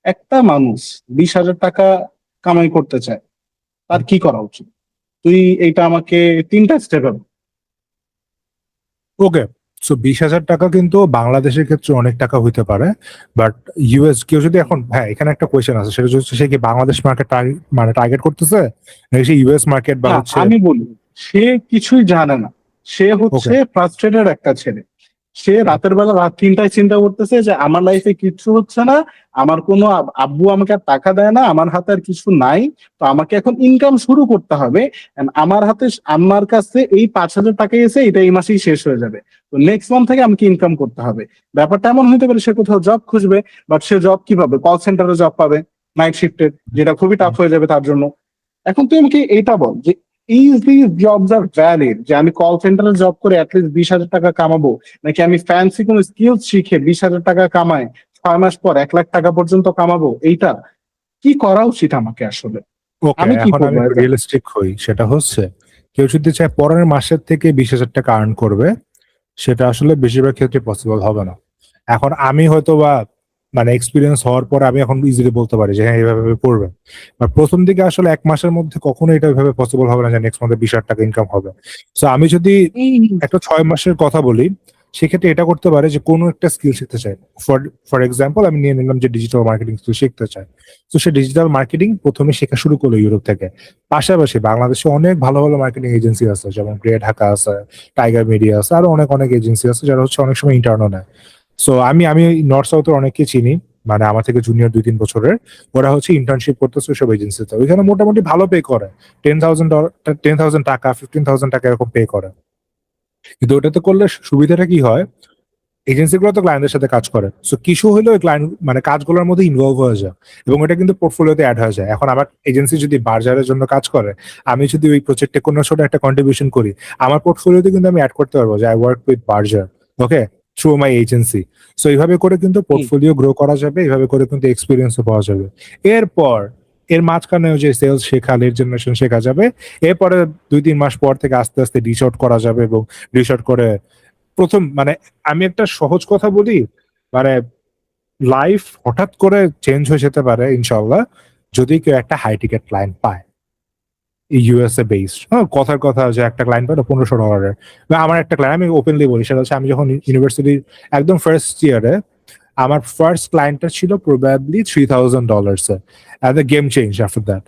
একটা মানুষ 20,000 টাকা কামাই করতে চায়, তার কি করা উচিত? তুই এইটা আমাকে তিনটা স্টেপে। ওকে, সো 20,000 টাকা কিন্তু বাংলাদেশের ক্ষেত্রে অনেক টাকা হইতে পারে, বাট ইউএস কেউ যদি এখন, হ্যাঁ এখানে একটা কোয়েশ্চেন আছে, সেটা হচ্ছে সে কি বাংলাদেশ মার্কেট মানে টার্গেট করতেছে নাকি সে ইউএস মার্কেট বা না, হচ্ছে? আমি বলি, সে কিছুই জানে না। সে ওকে, হচ্ছে ফ্রাস্ট্রেটেড একটা ছেলে। সে রাতের বেলা রাত 3টায় চিন্তা করতেছে যে আমার লাইফে কিচ্ছু হচ্ছে না, আমার কোনো আব্বু আমাকে আর টাকা দেয় না, আমার হাতে আর কিছু নাই, তো আমাকে এখন ইনকাম শুরু করতে হবে। And আমার হাতে, আমার কাছে এই 5,000 টাকা এসে এটা এই মাসেই শেষ হয়ে যাবে, তো নেক্সট মান্থ থেকে আমাকে ইনকাম করতে হবে। ব্যাপারটা এমন হতে পারে সে কোথাও জব খুঁজবে, বাট সে জব কি পাবে? কল সেন্টারে জব পাবে, নাইট শিফটের, যেটা খুবই টাফ হয়ে যাবে তার জন্য। এখন তুই আমাকে এইটা বল যে ইজি জবস আর ভ্যালিড, যে আমি কল সেন্টারে জব করে অ্যাটলিস্ট 20,000 টাকা কামাবো, নাকি আমি ফ্যান্সি কোনো স্কিল শিখে 20,000 টাকা কামায় 6 মাস পর 1,00,000 টাকা পর্যন্ত কামাবো? এইটা কি করা উচিত আমাকে আসলে? ওকে, আমি কি এখন আমি করবো একটু এটা? রিয়েলিস্টিক হই। সেটা হচ্ছে কেউ যদি চায় পরের মাসের থেকে 20,000 টাকা আর্ন করবে, সেটা আসলে বেশিরভাগ ক্ষেত্রে পসিবল হবে না। এখন আমি হয়তো বা মানে এক্সপিরিয়েন্স হওয়ার পর আমি এখন ইজিলি বলতে পারি যে হ্যাঁ এইভাবে করবে, বা প্রথম দিকে আসলে এক মাসের মধ্যে কখনো এটা এভাবে পসিবল হবে না যে নেক্সট মান্থে 20,000 টাকা ইনকাম হবে। সো আমি যদি একটা 6 মাসের কথা বলি, সেক্ষেত্রে এটা করতে পারে যে কোনো একটা স্কিল শিখতে চাই। ফর ফর এক্সাম্পল আমি নিয়ে নিলাম যে ডিজিটাল মার্কেটিং স্কিল শিখতে চাই। তো সে ডিজিটাল মার্কেটিং প্রথমে শেখা শুরু করলো ইউরোপ থেকে। পাশাপাশি বাংলাদেশে অনেক ভালো ভালো মার্কেটিং এজেন্সি আছে, যেমন গ্রে ঢাকা আছে, টাইগার মিডিয়া আছে, আরো অনেক অনেক এজেন্সি আছে যারা হচ্ছে অনেক সময় ইন্টার্নও নেয়। সো আমি আমি নর্থ সাউথের অনেককে চিনি, মানে আমার থেকে জুনিয়র 2-3 বছরের। ওরা হচ্ছে ইন্টার্নশিপ করতেছে ওইসব এজেন্সিতে, ওইখানে মোটামুটি ভালো পে করে। $10,000, 10,000 টাকা, 15,000 টাকা এরকম পে করে। কিন্তু ওটাতে করলে সুবিধাটা কি হয়, এজেন্সি গুলো তো ক্লায়েন্টের সাথে কাজ করে, সো কিছু হলেও ক্লায়েন্ট মানে কাজগুলোর মধ্যে ইনভলভ হয়ে যায়, এবং এটা কিন্তু পোর্টফোলিওতে অ্যাড হয়ে যায়। এখন আমার এজেন্সি যদি বার্জারের জন্য কাজ করে, আমি যদি ওই প্রজেক্টে কোনো ছোট একটা কন্ট্রিবিউশন করি, আমার পোর্টফোলিওতে কিন্তু আমি অ্যাড করতে পারবো যে I work with Berger, okay, through my agency. So এইভাবে করে কিন্তু পোর্টফোলিও গ্রো করা যাবে, এইভাবে করে কিন্তু এক্সপিরিয়েন্সও পাওয়া যাবে। এরপর এর মাঝখানেও যে সেলস শেখা, লিড জেনারেশন শেখা যাবে। এরপরে 2-3 মাস পর থেকে আস্তে আস্তে রিচ আউট করা যাবে, এবং রিচ আউট করে প্রথম মানে আমি একটা সহজ কথা বলি, মানে লাইফ হঠাৎ করে চেঞ্জ হয়ে যেতে পারে ইনশাল্লাহ, যদি কেউ একটা হাই টিকেট ক্লায়েন্ট পায় ইউএসএ বেসড। হ্যাঁ, কথার কথা যে একটা ক্লায়েন্ট পায় $1,500। আমার একটা ক্লায়েন্ট, আমি ওপেনলি বলি, সেটা হচ্ছে আমি যখন ইউনিভার্সিটির একদম ফার্স্ট ইয়ারে, আমার ফার্স্ট ক্লায়েন্টটা ছিল probably $3,000 A, and the game change after that.